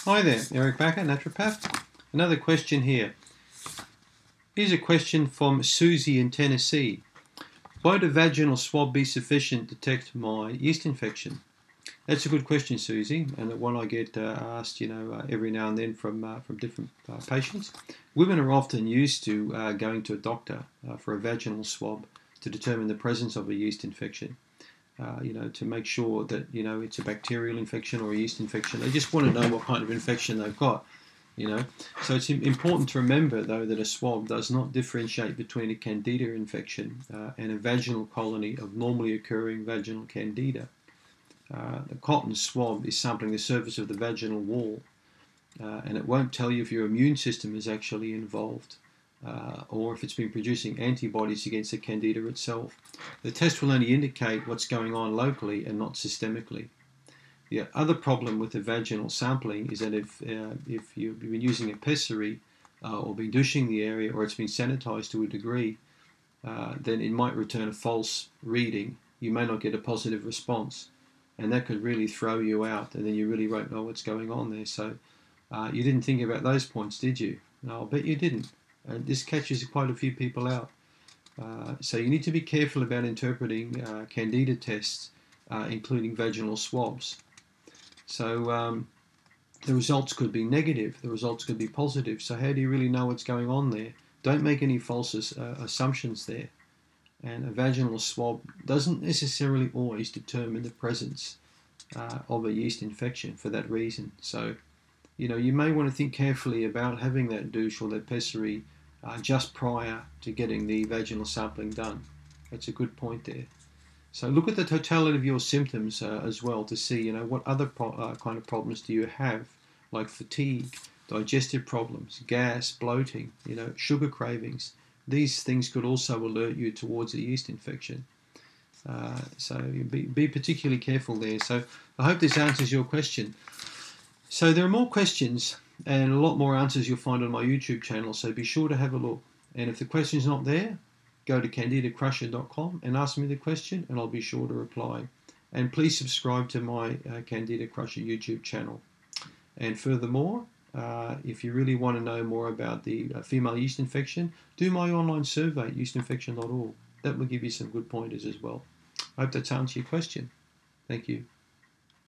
Hi there, Eric Bakker, naturopath. Another question here. Here's a question from Susie in Tennessee. Won't a vaginal swab be sufficient to detect my yeast infection? That's a good question, Susie, and one I get asked, every now and then from different patients. Women are often used to going to a doctor for a vaginal swab to determine the presence of a yeast infection. To make sure that, it's a bacterial infection or a yeast infection. They just want to know what kind of infection they've got, So it's important to remember, though, that a swab does not differentiate between a Candida infection and a vaginal colony of normally occurring vaginal Candida. The cotton swab is sampling the surface of the vaginal wall, and it won't tell you if your immune system is actually involved. Or if it's been producing antibodies against the Candida itself. The test will only indicate what's going on locally and not systemically. The other problem with the vaginal sampling is that if you've been using a pessary or been douching the area, or it's been sanitized to a degree, then it might return a false reading. You may not get a positive response, and that could really throw you out, and then you really won't know what's going on there. So you didn't think about those points, did you? No, I'll bet you didn't. And this catches quite a few people out. So you need to be careful about interpreting Candida tests, including vaginal swabs. So the results could be negative, the results could be positive. So how do you really know what's going on there? Don't make any false assumptions there. And a vaginal swab doesn't necessarily always determine the presence of a yeast infection for that reason. So, you may want to think carefully about having that douche or that pessary just prior to getting the vaginal sampling done. That's a good point there. So look at the totality of your symptoms as well to see, what other kind of problems do you have, like fatigue, digestive problems, gas, bloating, sugar cravings. These things could also alert you towards a yeast infection. So be particularly careful there. So I hope this answers your question. So there are more questions and a lot more answers you'll find on my YouTube channel, so be sure to have a look. And if the question's not there, go to candidacrusher.com and ask me the question, and I'll be sure to reply. And please subscribe to my Candida Crusher YouTube channel. And furthermore, if you really want to know more about the female yeast infection, do my online survey at yeastinfection.org. That will give you some good pointers as well. I hope that's answered your question. Thank you.